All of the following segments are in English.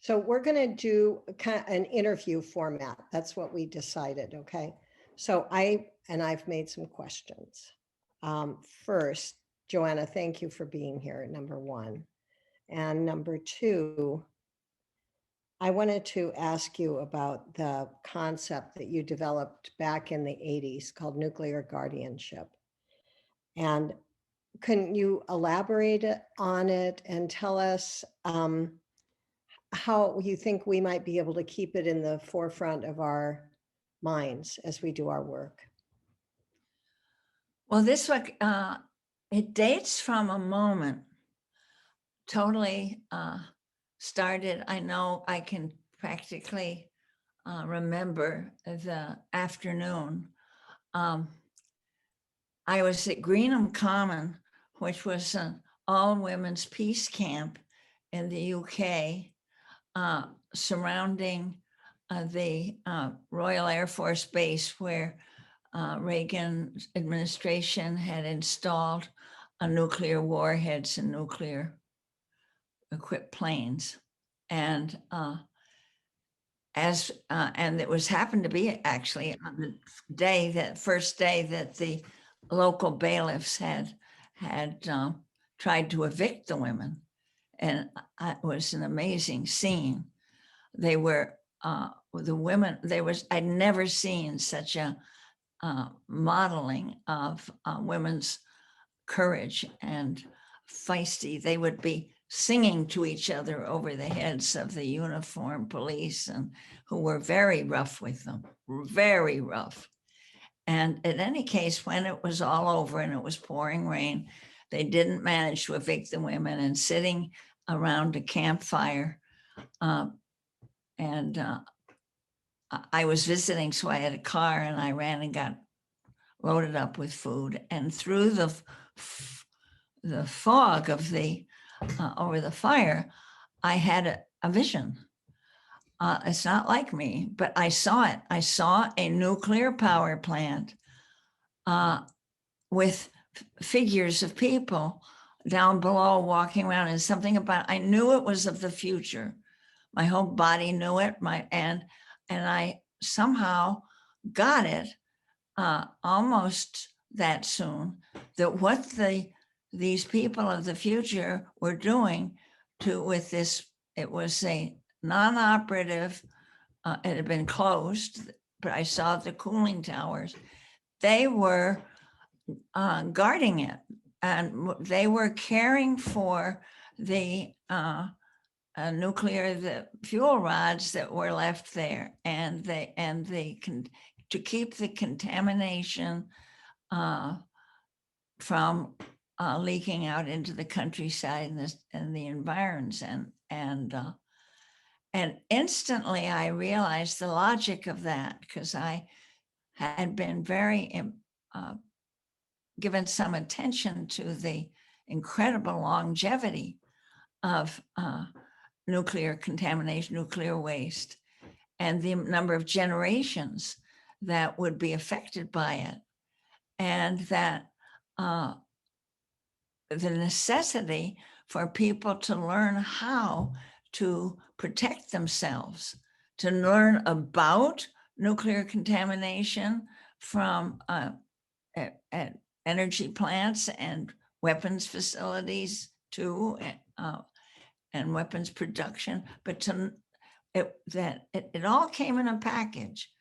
So we're going to do an interview format. That's what we decided. Okay. So I've made some questions. First, Joanna, thank you for being here. Number one. And number two, I wanted to ask you about the concept that you developed back in the 80s called nuclear guardianship. And can you elaborate on it and tell us how you think we might be able to keep it in the forefront of our minds as we do our work? Well, this one, it dates from a moment totally started. I know I can practically remember the afternoon. I was at Greenham Common, which was an all-women's peace camp in the UK, surrounding the Royal Air Force Base, where Reagan administration had installed nuclear warheads and nuclear equipped planes. And and it was happened to be actually on the day, that first day that the local bailiffs had tried to evict the women. And it was an amazing scene. They were the women, I'd never seen such a modeling of women's courage and feisty. They would be singing to each other over the heads of the uniformed police, and who were very rough with them, very rough. And in any case, when it was all over and it was pouring rain, they didn't manage to evict the women, and sitting around a campfire. I was visiting, so I had a car, and I ran and got loaded up with food. And through the fog of the over the fire, I had a vision. It's not like me, but I saw it. I saw a nuclear power plant with figures of people down below walking around, and something about, I knew it was of the future. My whole body knew it. And I somehow got it almost that soon, that what these people of the future were doing with this, it was a non-operative, it had been closed, but I saw the cooling towers. They were guarding it, and they were caring for the the fuel rods that were left there, and to keep the contamination from leaking out into the countryside and the environs. And instantly I realized the logic of that, because I had been very given some attention to the incredible longevity of nuclear contamination, nuclear waste, and the number of generations that would be affected by it. And that the necessity for people to learn how to protect themselves, to learn about nuclear contamination from energy plants and weapons facilities too, and weapons production, but it all came in a package.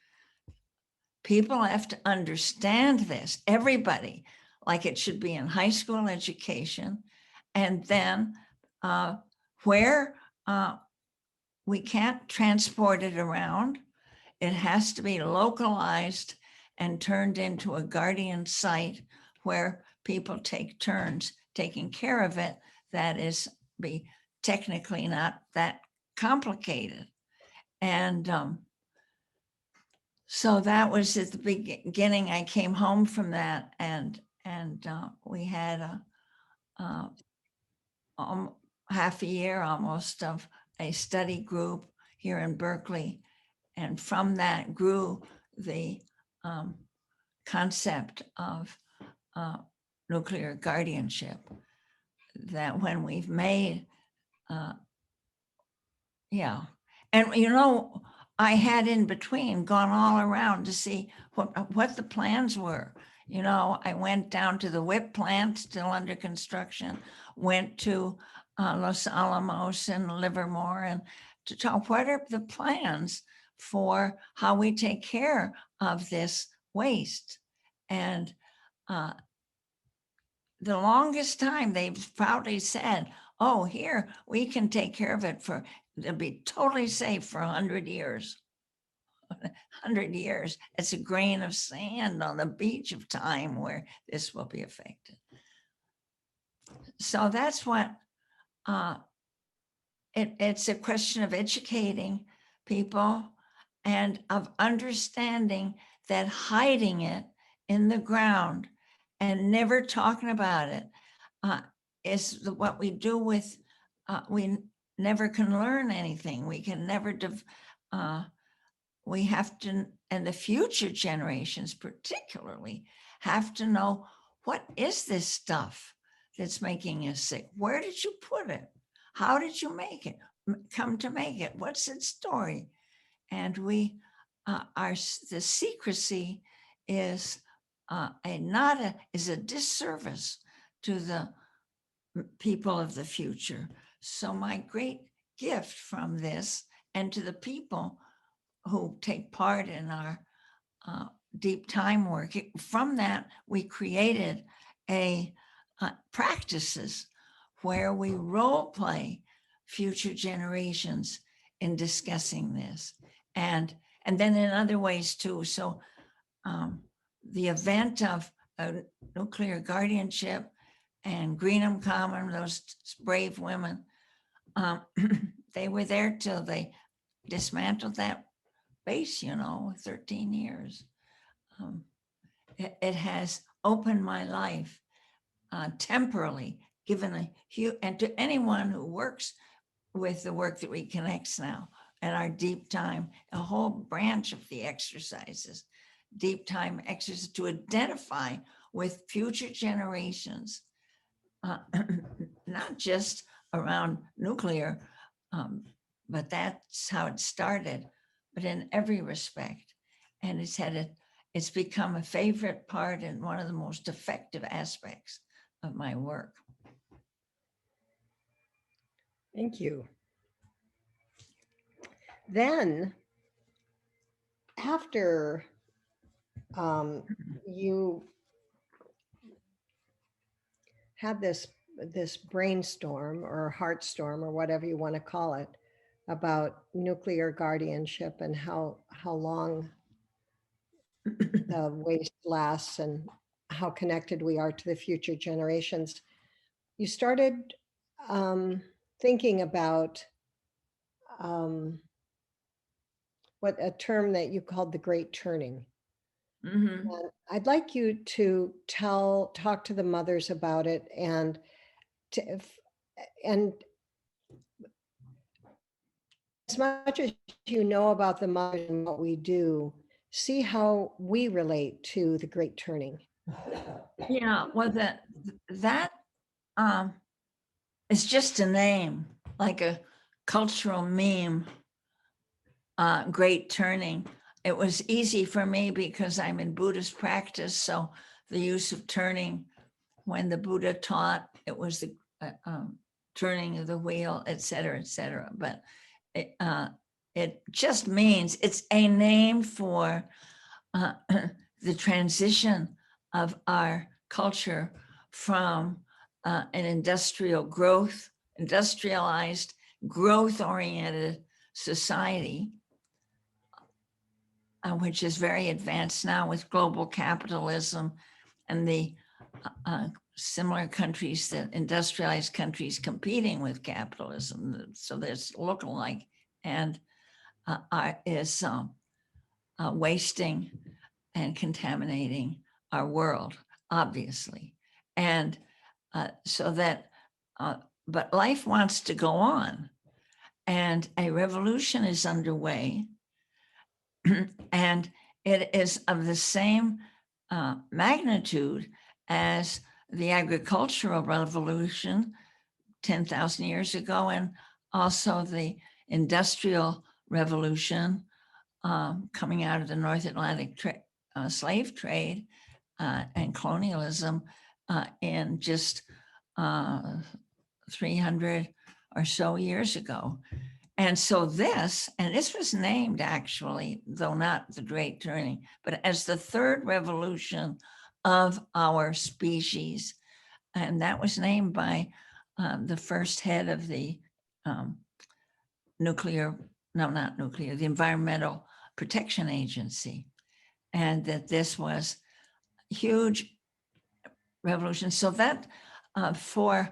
People have to understand this, everybody, like it should be in high school education. And then where we can't transport it around, it has to be localized and turned into a guardian site where people take turns taking care of it. That is be technically not that complicated. And so that was at the beginning. I came home from that, and we had half a year almost of a study group here in Berkeley. And from that grew the concept of nuclear guardianship, that when we've made Yeah. And you know, I had in between gone all around to see what the plans were. You know, I went down to the whip plant still under construction, went to Los Alamos and Livermore, and to talk, what are the plans for how we take care of this waste? And uh, the longest time they've proudly said, oh, here, we can take care of it for, it'll be totally safe for 100 years. 100 years. It's a grain of sand on the beach of time where this will be affected. So that's what it's a question of educating people and of understanding that hiding it in the ground and never talking about it is what we do with, we never can learn anything. We can never, we have to, and the future generations particularly have to know, what is this stuff that's making us sick? Where did you put it? How did you make it? Come to make it? What's its story? And we the secrecy is is a disservice to the people of the future. So my great gift from this, and to the people who take part in our deep time work, from that we created a practices where we role play future generations in discussing this, and then in other ways too. So the event of nuclear guardianship and Greenham Common, those brave women, they were there till they dismantled that base, 13 years. It has opened my life temporarily, given a huge, and to anyone who works with the work that we connect now and our deep time, a whole branch of the exercises, deep time exercises to identify with future generations, not just around nuclear, but that's how it started, but in every respect. And it's become a favorite part and one of the most effective aspects of my work. Thank you. Then, after you had this brainstorm or heartstorm or whatever you want to call it about nuclear guardianship and how long the waste lasts and how connected we are to the future generations, you started thinking about what a term that you called the great turning. Mm-hmm. And I'd like you to talk to the mothers about it, and and as much as you know about the mothers and what we do, see how we relate to the great turning. Yeah, well, that is just a name, like a cultural meme. Great turning. It was easy for me because I'm in Buddhist practice, so the use of turning, when the Buddha taught, it was the turning of the wheel, et cetera, but it just means, it's a name for the transition of our culture from an industrialized, growth-oriented society, which is very advanced now with global capitalism and the similar countries, that industrialized countries competing with capitalism. So there's lookalike, and is wasting and contaminating our world, obviously. And so that, but life wants to go on, and a revolution is underway, and it is of the same magnitude as the agricultural revolution 10,000 years ago, and also the industrial revolution coming out of the North Atlantic slave trade and colonialism in just 300 or so years ago. And so this was named actually, though not the Great Turning, but as the third revolution of our species. And that was named by the first head of the the Environmental Protection Agency. And that this was huge revolution. So that for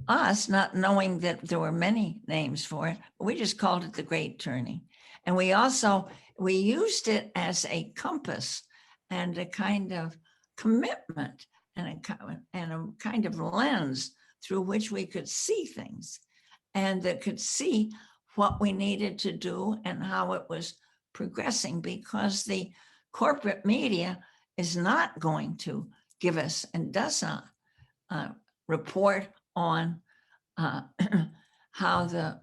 us, not knowing that there were many names for it, we just called it the Great Turning. And we used it as a compass and a kind of commitment and a kind of lens through which we could see things and that could see what we needed to do and how it was progressing, because the corporate media is not going to give us and does not report on how the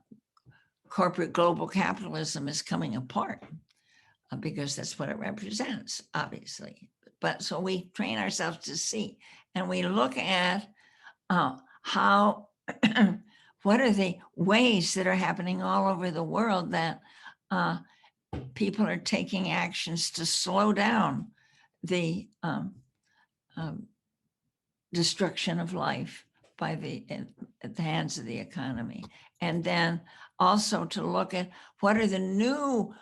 corporate global capitalism is coming apart, because that's what it represents, obviously. But so we train ourselves to see, and we look at how, what are the ways that are happening all over the world that people are taking actions to slow down the destruction of life by at the hands of the economy. And then also to look at what are the new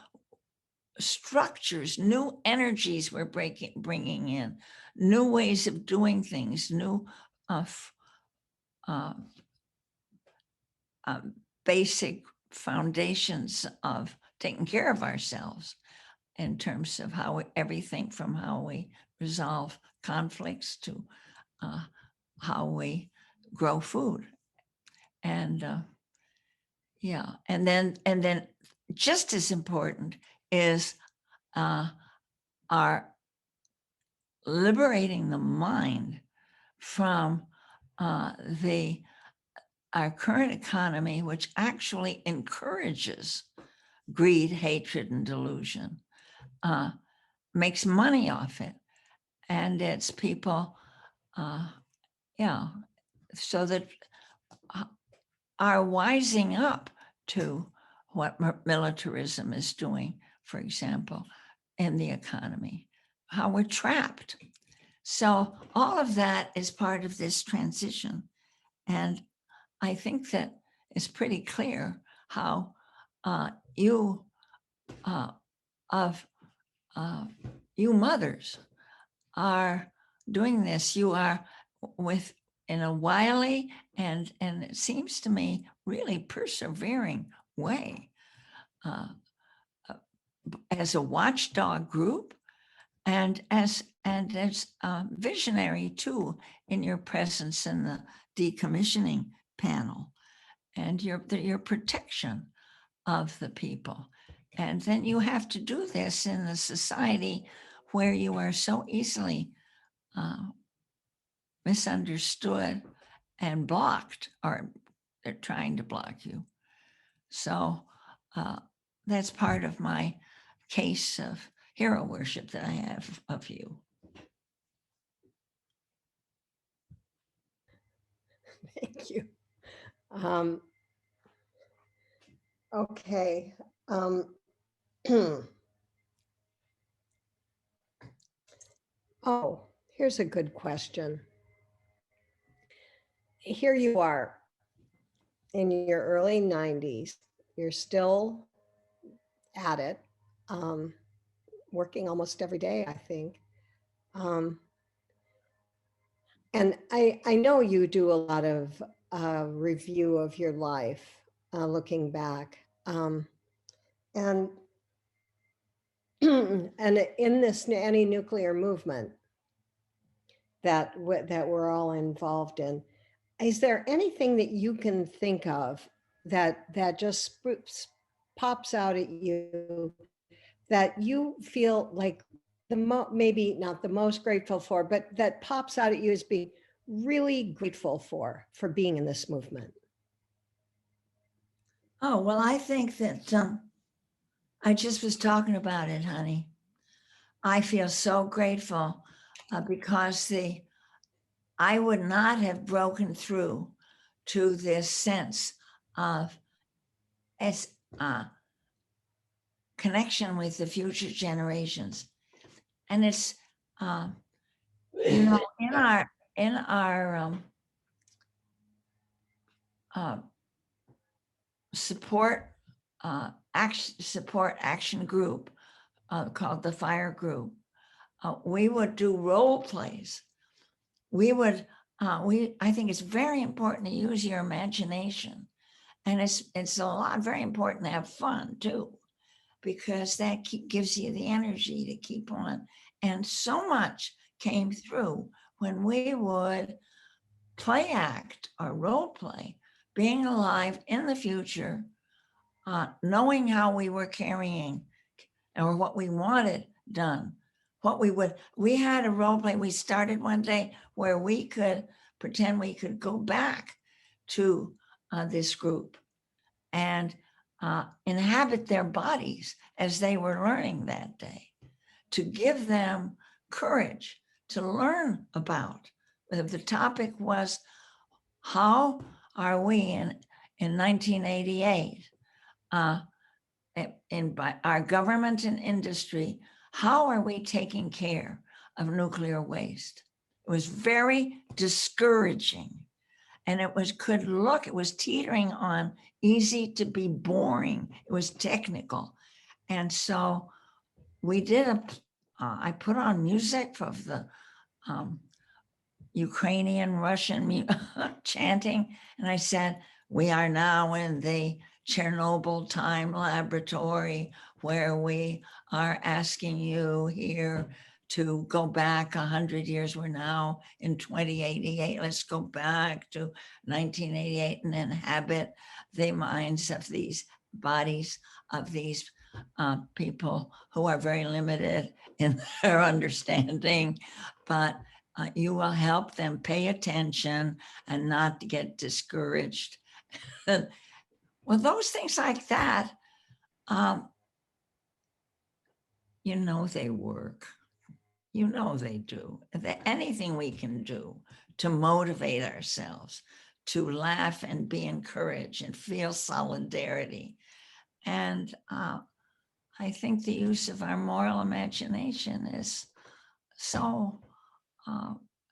structures, new energies we're bringing in, new ways of doing things, new basic foundations of taking care of ourselves in terms of everything from how we resolve conflicts to how we grow food. And and then just as important is our liberating the mind from our current economy, which actually encourages greed, hatred, and delusion, makes money off it. And it's people, so that are wising up to what militarism is doing, for example, in the economy, how we're trapped. So all of that is part of this transition. And I think that it's pretty clear how you mothers are doing this. You are in a wily and it seems to me really persevering way as a watchdog group and as visionary too in your presence in the decommissioning panel and your protection of the people. And then you have to do this in a society where you are so easily misunderstood and blocked, or they're trying to block you. So that's part of my case of hero worship that I have of you. Thank you. Okay. Oh, here's a good question. Here you are in your early 90s. You're still at it, working almost every day, I think. And I know you do a lot of review of your life, looking back. And and in this anti-nuclear movement that we're all involved in, is there anything that you can think of that just pops out at you that you feel like maybe not the most grateful for, but that pops out at you as being really grateful for being in this movement? Oh, well, I think that I just was talking about it, honey. I feel so grateful because I would not have broken through to this sense of as connection with the future generations, and it's in our uh, support action group called the Fire Group. We would do role plays. We would I think it's very important to use your imagination, and it's a lot very important to have fun too, because that gives you the energy to keep on. And so much came through when we would play act or role play, being alive in the future, knowing how we were carrying or what we wanted done. We had a role play. We started one day where we could pretend we could go back to this group and inhabit their bodies as they were learning that day, to give them courage to learn about. The topic was, how are we in 1988, by our government and industry, how are we taking care of nuclear waste? It was very discouraging. And it was teetering on easy to be boring. It was technical. And so we did I put on music of the Ukrainian, Russian chanting. And I said, we are now in the Chernobyl time laboratory where we are asking you here to go back 100 years. We're now in 2088. Let's go back to 1988 and inhabit the minds of these bodies of these people who are very limited in their understanding, but you will help them pay attention and not get discouraged. Well, those things like that, they work. They do. Anything we can do to motivate ourselves, to laugh and be encouraged and feel solidarity. And I think the use of our moral imagination is so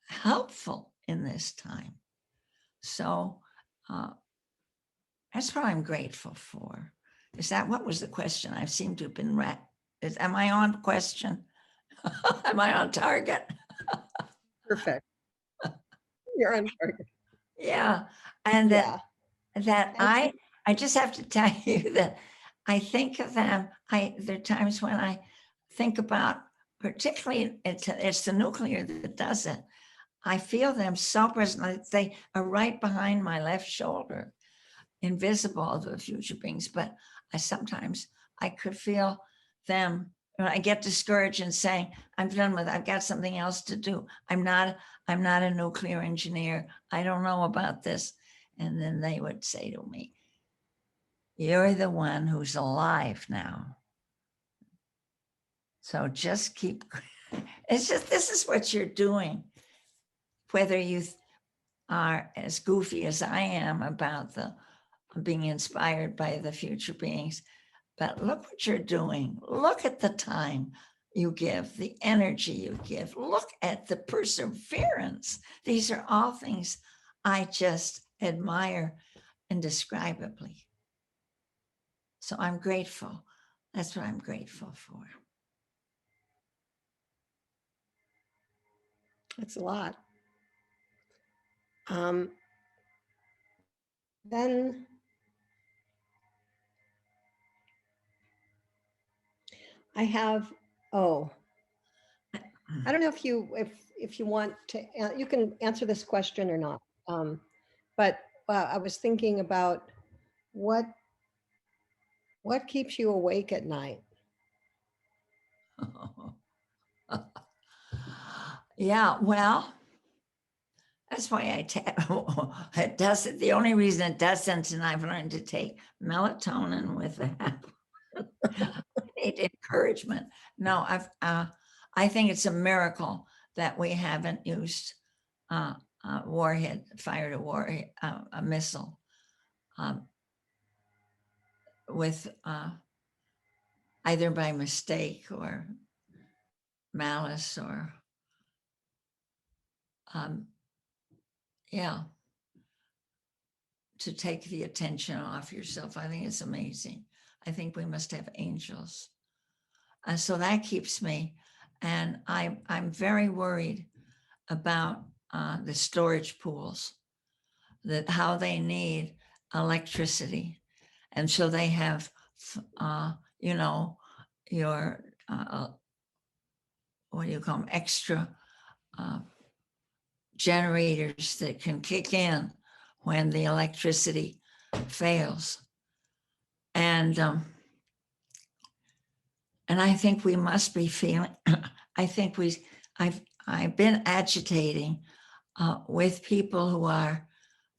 helpful in this time. So that's what I'm grateful for. Is that what was the question? I seem to have been am I on question? Am I on target? Perfect. You're on target. Yeah. And Yeah. that I just have to tell you that I think of them. There are times when I think about, particularly it's the nuclear that does it. I feel them so present. They are right behind my left shoulder, invisible to the future beings. But sometimes I could feel them. I get discouraged and saying, I'm done with it. I've got something else to do. I'm not a nuclear engineer. I don't know about this. And then they would say to me, you're the one who's alive now. So just keep, this is what you're doing. Whether you are as goofy as I am about being inspired by the future beings, but look what you're doing. Look at the time you give, the energy you give. Look at the perseverance. These are all things I just admire indescribably. So I'm grateful. That's what I'm grateful for. That's a lot. Then I have, I don't know if you want to, you can answer this question or not. But I was thinking about what keeps you awake at night? Yeah, well, That's why it doesn't, the only reason it doesn't, and I've learned to take melatonin with that. I need encouragement. No, I think it's a miracle that we haven't used warhead, fired a warhead, a missile with either by mistake or malice or yeah, to take the attention off yourself. I think it's amazing. I think we must have angels. So that keeps me, and I'm very worried about the storage pools, that how they need electricity. And so they have, you know, your, what do you call them, extra generators that can kick in when the electricity fails. And I think we must be feeling, I think I've been agitating with people who are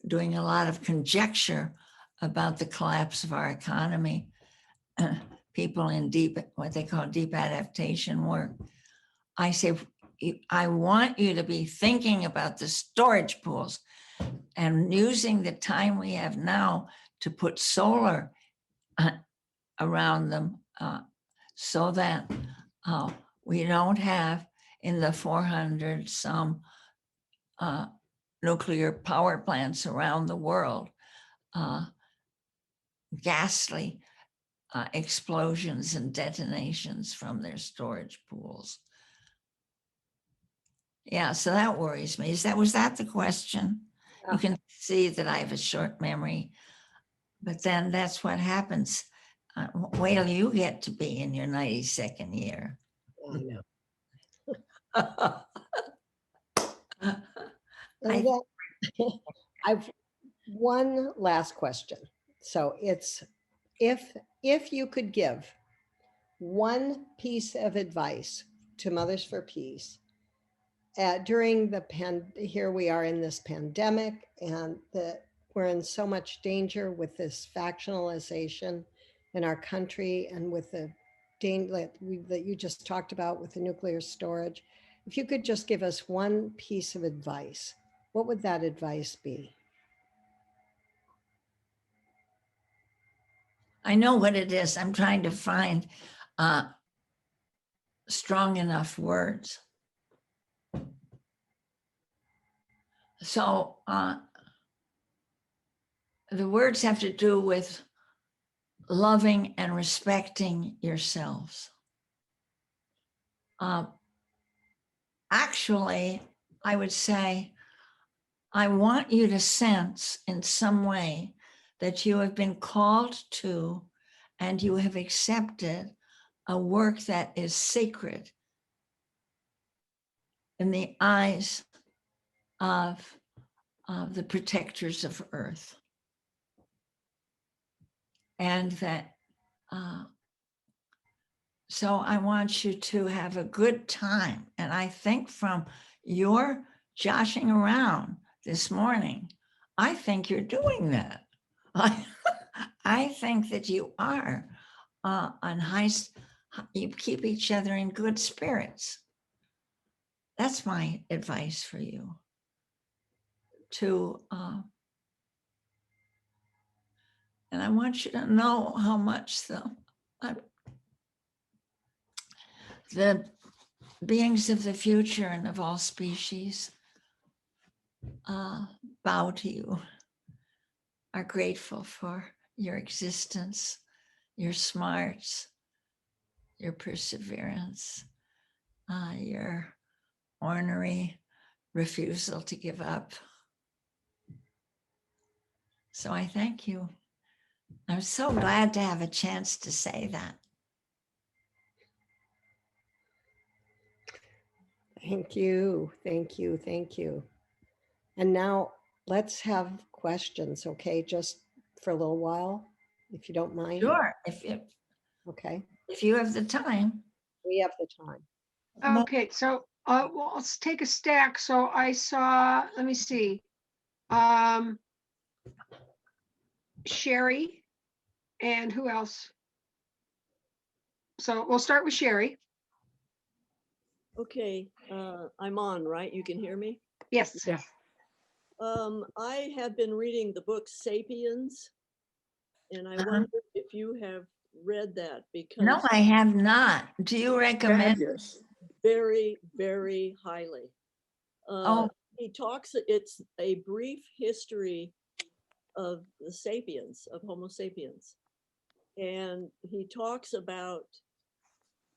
doing a lot of conjecture about the collapse of our economy, people in deep, what they call deep adaptation work. I say, I want you to be thinking about the storage pools and using the time we have now to put solar around them so that we don't have in the 400 some nuclear power plants around the world, ghastly explosions and detonations from their storage pools. Yeah, so that worries me. Was that the question? Yeah. You can see that I have a short memory, but then that's what happens. Wait till you get to be in your 92nd year. I know. I've one last question. So it's if you could give one piece of advice to Mothers for Peace during the here we are in this pandemic, and we're in so much danger with this factionalization in our country, and with the danger that you just talked about with the nuclear storage. If you could just give us one piece of advice, what would that advice be? I know what it is. I'm trying to find strong enough words. So the words have to do with loving and respecting yourselves. Actually, I would say, I want you to sense in some way that you have been called to and you have accepted a work that is sacred in the eyes of the protectors of Earth. And that, so I want you to have a good time. And I think from your joshing around this morning, I think you're doing that. I think that you are on you keep each other in good spirits. That's my advice for you. And I want you to know how much the beings of the future and of all species bow to you, are grateful for your existence, your smarts, your perseverance, your ornery refusal to give up. So I thank you. I'm so glad to have a chance to say that. Thank you. Thank you. Thank you. And now let's have questions, okay? Just for a little while, if you don't mind. Sure, Okay. if you have the time. We have the time. Okay, so Well, let's take a stack. So I saw, let me see. Um, Sherry and who else? So we'll start with Sherry. Okay, I'm on, right? You can hear me? Yes. Yeah. I have been reading the book Sapiens, and I Uh-huh. wonder if you have read that No, because I have not. Do you recommend? Fabulous. very, very highly. Oh, He talks, it's a brief history of the sapiens, of Homo sapiens. And he talks about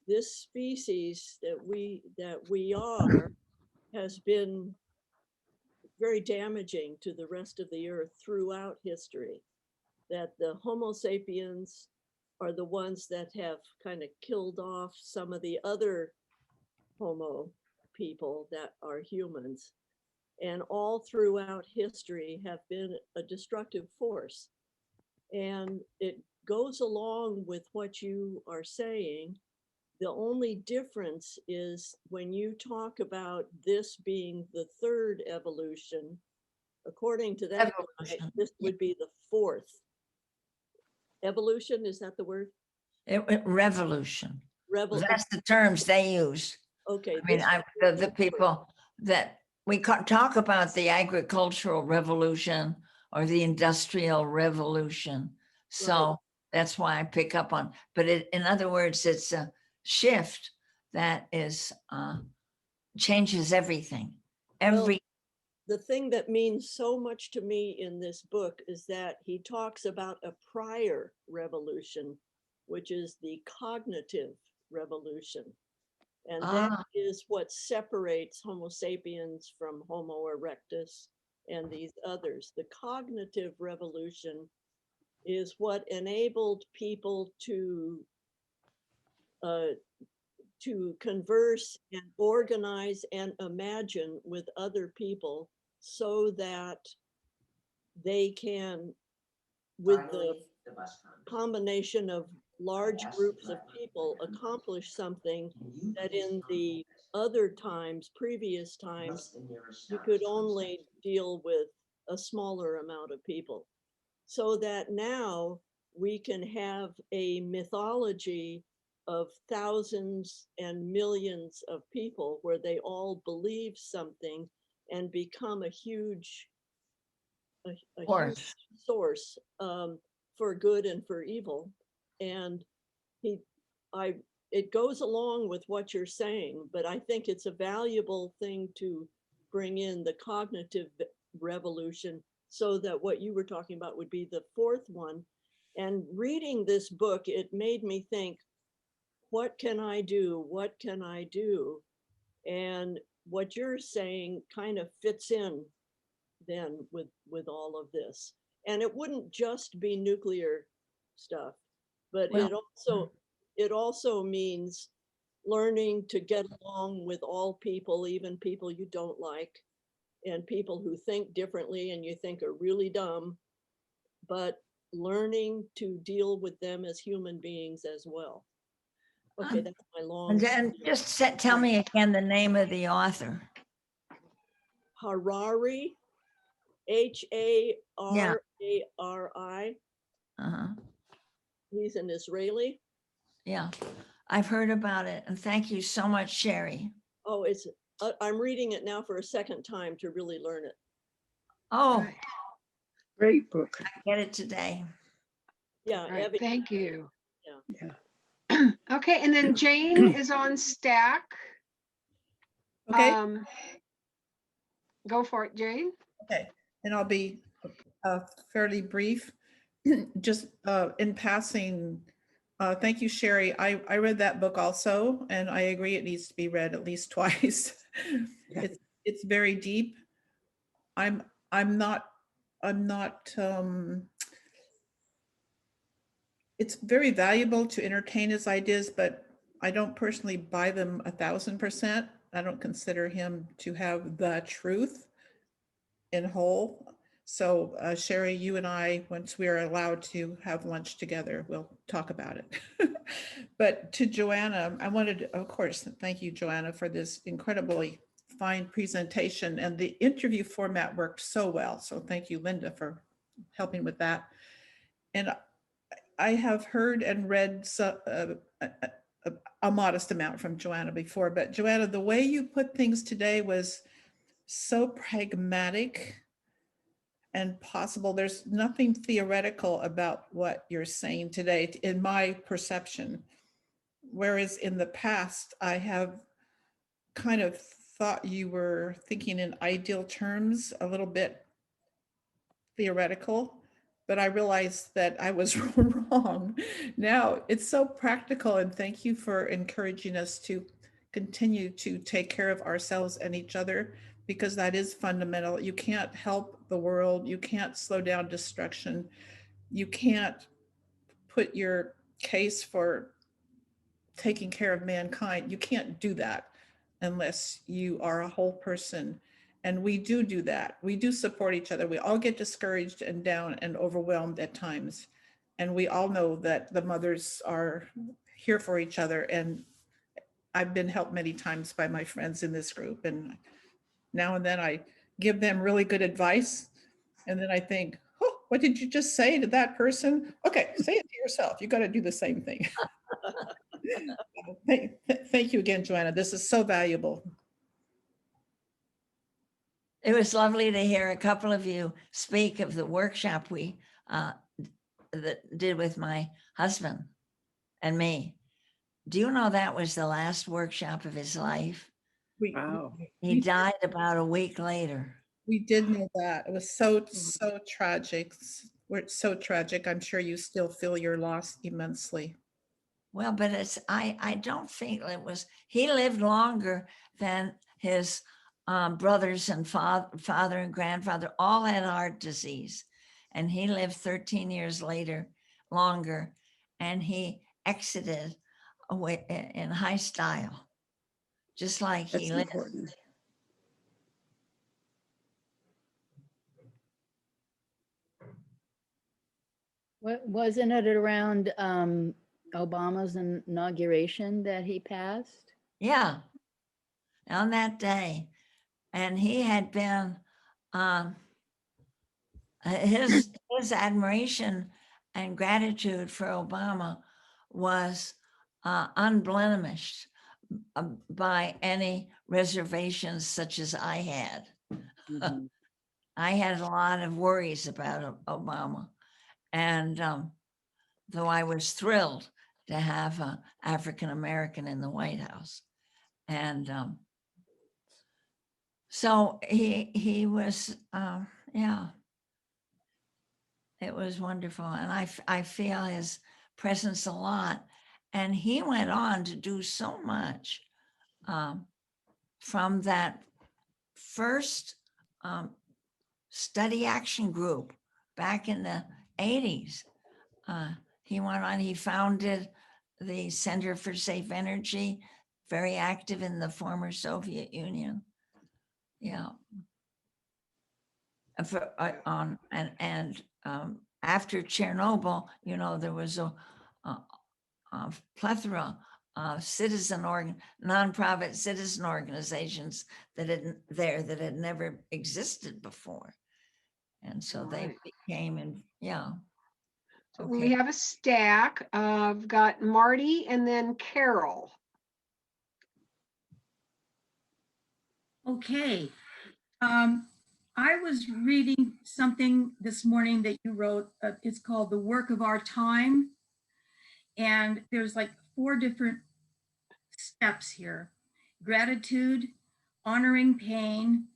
this species that we are has been very damaging to the rest of the earth throughout history. That the Homo sapiens are the ones that have kind of killed off some of the other Homo people that are humans, and all throughout history have been a destructive force. And it goes along with what you are saying. The only difference is when you talk about this being the third evolution, according to that guy, evolution. this would be the fourth evolution. Is that the word? Revolution. Revel. That's the terms they use. Okay. I mean, this the is the fourth. people that we talk about the agricultural revolution or the industrial revolution. So Right. that's why I pick up on, but in other words, it's a shift that is, changes everything. Well, the thing that means so much to me in this book is that he talks about a prior revolution, which is the cognitive revolution. And that Ah, is what separates Homo sapiens from Homo erectus and these others. The cognitive revolution is what enabled people uh, to converse and organize and imagine with other people so that they can, with the combination of large groups of people, accomplish something that in the other times, previous times, you could only deal with a smaller amount of people. So that now we can have a mythology of thousands and millions of people where they all believe something and become a huge course. source for good and for evil. And he, I, it goes along with what you're saying, but I think it's a valuable thing to bring in the cognitive revolution so that what you were talking about would be the fourth one. And reading this book, it made me think, what can I do? What can I do? And what you're saying kind of fits in then with all of this. And it wouldn't just be nuclear stuff, but Well, it also means learning to get along with all people, even people you don't like, and people who think differently and you think are really dumb, but learning to deal with them as human beings as well. Okay, that's my long. And then just tell me again the name of the author. Harari, Harari. Uh-huh. He's an Israeli. Yeah, I've heard about it. And thank you so much, Sherry. Oh, it's I'm reading it now for a second time to really learn it. Oh, Right. Great book. I get it today. Yeah, All right, Evie, thank you. Yeah. Okay, and then Jane is on stack. Okay, Go for it, Jane. okay, and I'll be fairly brief. Just in passing, thank you, Sherry. I read that book also, and I agree it needs to be read at least twice. Yeah. It's very deep. I'm not it's very valuable to entertain his ideas, but I don't personally buy them 1,000%. I don't consider him to have the truth in whole. So Sherry, you and I, once we are allowed to have lunch together, we'll talk about it. But to Joanna, I wanted to, of course, thank you, Joanna, for this incredibly fine presentation, and the interview format worked so well. So thank you, Linda, for helping with that. And I have heard and read a modest amount from Joanna before, but Joanna, the way you put things today was so pragmatic and possible. There's nothing theoretical about what you're saying today, in my perception. Whereas in the past, I have kind of thought you were thinking in ideal terms, a little bit theoretical, but I realized that I was wrong. Now it's so practical, and thank you for encouraging us to continue to take care of ourselves and each other, because that is fundamental. You can't help the world. You can't slow down destruction. You can't put your case for taking care of mankind. You can't do that unless you are a whole person. And we do that. We do support each other. We all get discouraged and down and overwhelmed at times. And we all know that the mothers are here for each other. And I've been helped many times by my friends in this group. And now and then I give them really good advice. And then I think, oh, what did you just say to that person? Okay, say it to yourself. You got to do the same thing. Thank you again, Joanna. This is so valuable. It was lovely to hear a couple of you speak of the workshop we that did with my husband and me. Do you know that was the last workshop of his life? Wow. He died about a week later. We did know that. It was so tragic. It's so tragic. I'm sure you still feel your loss immensely. Well, but I don't think it was, he lived longer than his brothers and father and grandfather all had heart disease. And he lived 13 years longer, and he exited away in high style, just like That's he lived. important. Wasn't it around Obama's inauguration that he passed? Yeah, on that day. And he had been, his admiration and gratitude for Obama was unblemished by any reservations such as I had. Mhm. I had a lot of worries about Obama. And though I was thrilled to have an African-American in the White House. And so he was, yeah, it was wonderful. And I feel his presence a lot. And he went on to do so much from that first study action group back in the 80s. He went on, he founded the Center for Safe Energy, very active in the former Soviet Union. Yeah. After Chernobyl, you know, there was a plethora of nonprofit citizen organizations that had never existed before. And so they became, and yeah. So we have a stack. I've got Marty and then Carol. Okay. I was reading something this morning that you wrote. It's called The Work of Our Time. And there's like 4 different steps here: gratitude, honoring pain,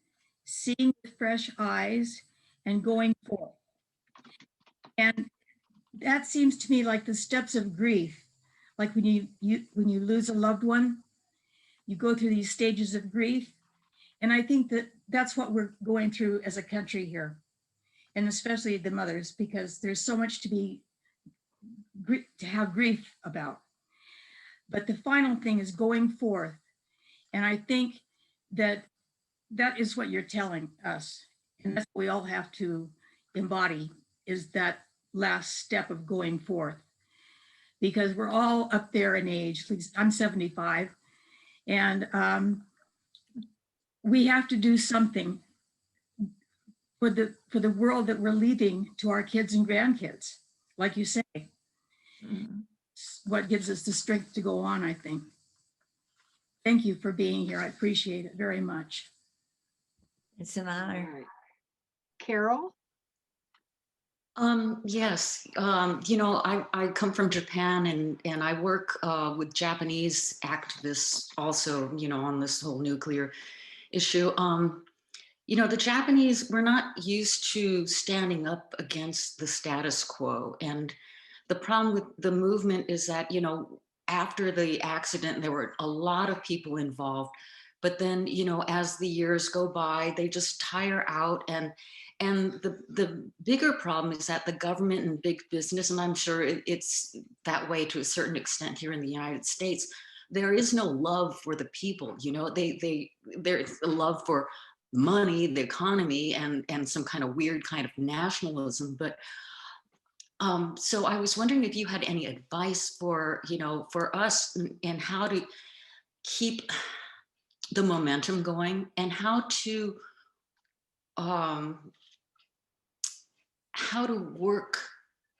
seeing with fresh eyes, and going forth. And that seems to me like the steps of grief. Like when you lose a loved one, you go through these stages of grief. And I think that that's what we're going through as a country here, and especially the mothers, because there's so much to have grief about. But the final thing is going forth. And I think that is what you're telling us. And that's what we all have to embody is that last step of going forth. Because we're all up there in age, at least I'm 75, and we have to do something for the world that we're leaving to our kids and grandkids. Like you say, Mhm. it's what gives us the strength to go on, I think. Thank you for being here. I appreciate it very much. It's an All honor. right. Carol? Yes, I come from Japan and I work with Japanese activists also, on this whole nuclear issue. The Japanese, we're not used to standing up against the status quo. And the problem with the movement is that, after the accident, there were a lot of people involved. But then, as the years go by, they just tire out. And the bigger problem is that the government and big business, and I'm sure it's that way to a certain extent here in the United States, there is no love for the people. There's a love for money, the economy, and some kind of weird kind of nationalism. But so I was wondering if you had any advice for us and how to keep the momentum going and how to work.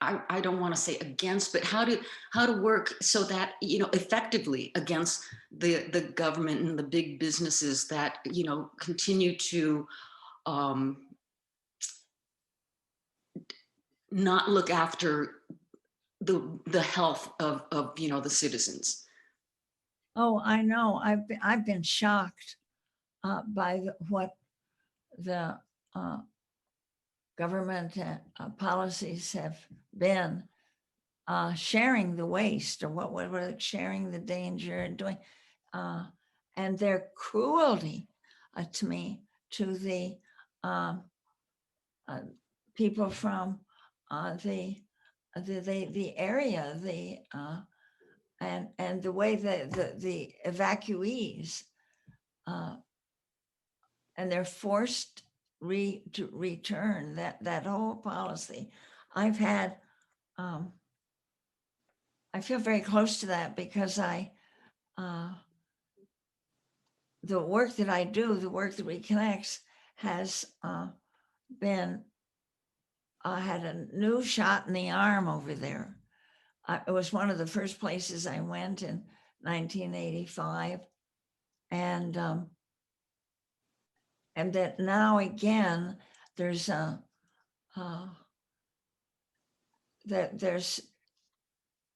I don't want to say against, but how to work so that effectively against the government and the big businesses that continue to not look after the health of the citizens. Oh, I know. I've been shocked by what the government policies have been, sharing the waste, or what were sharing the danger and doing, and their cruelty to me, to the people from the area, and the way that the evacuees, and they're forced to return, that whole policy. I've had, I feel very close to that because the work that I do, the work that reconnects, has been, I had a new shot in the arm over there. It was one of the first places I went in 1985. And that now again, there's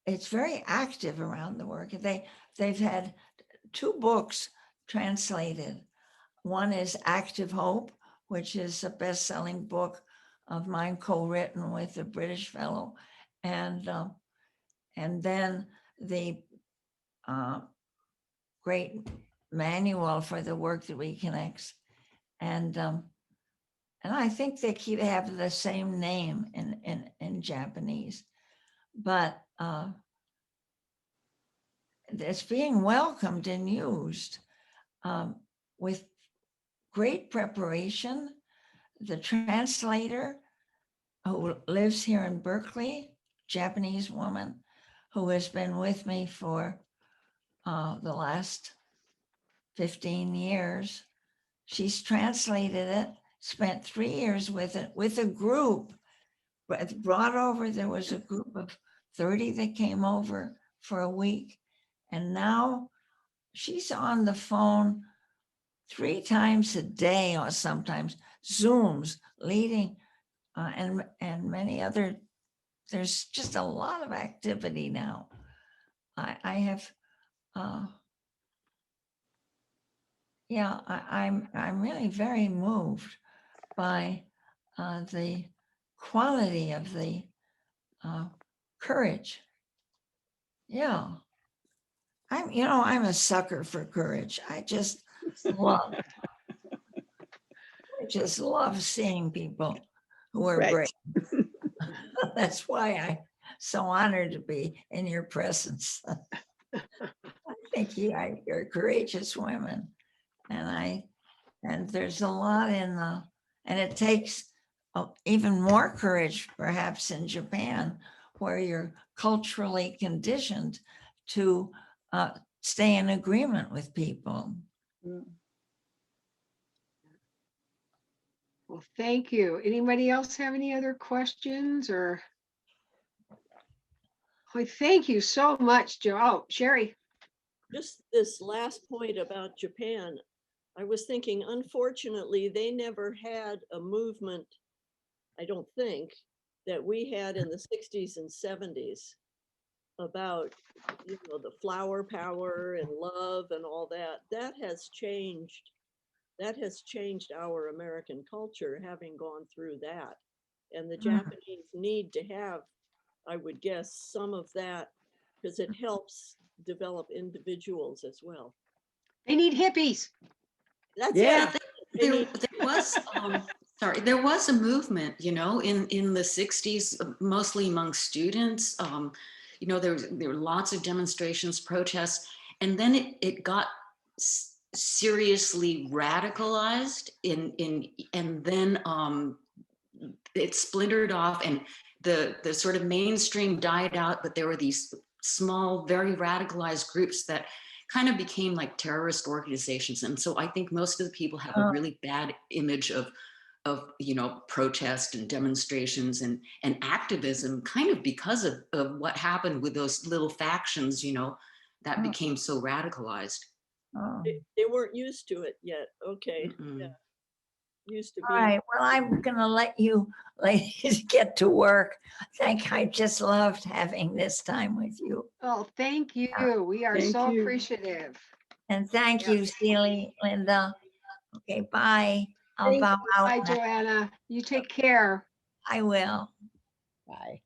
it's very active around the work. They've had 2 books translated. One is Active Hope, which is a best-selling book of mine, co-written with a British fellow, and then the great manual for the work that reconnects, and I think they keep having the same name in Japanese, but it's being welcomed and used with great preparation. The translator who lives here in Berkeley, Japanese woman, who has been with me for the last 15 years. She's translated it, spent 3 years with it, with a group, brought over, there was a group of 30 that came over for a week. And now she's on the phone 3 times a day, or sometimes Zooms, leading, and many other, there's just a lot of activity now. I have, yeah, I'm really very moved by the quality of the courage. Yeah, I'm a sucker for courage. I just love seeing people who are Right. brave. That's why I'm so honored to be in your presence. I think you're courageous women, and there's a lot in and it takes even more courage perhaps in Japan, where you're culturally conditioned to stay in agreement with people. Well, thank you. Anybody else have any other questions or? Oh, thank you so much, Joe. Oh, Sherry. Just this last point about Japan, I was thinking, unfortunately, they never had a movement, I don't think, that we had in the 60s and 70s about, the flower power and love and all that. That has changed. That has changed our American culture, having gone through that. And the Japanese need to have, I would guess, some of that, because it helps develop individuals as well. They need hippies. That's Yeah. it. There was, sorry, there was a movement, in the 60s, mostly among students. There were lots of demonstrations, protests, and then it got seriously radicalized and then it splintered off, and the sort of mainstream died out, but there were these small, very radicalized groups that kind of became like terrorist organizations. And so I think most of the people have a really bad image of protest and demonstrations and activism, kind of because of what happened with those little factions, that became so radicalized. Oh. They weren't used to it yet. Okay. Mm-mm. Yeah. Used to All be. right, well, I'm gonna let you ladies get to work. I just loved having this time with you. Oh, thank you. We are Thank so you. appreciative. And thank you, Celie, Linda. Okay, bye. I'll Thank bow you. out. Bye, now. Joanna. You take care. I will. Bye.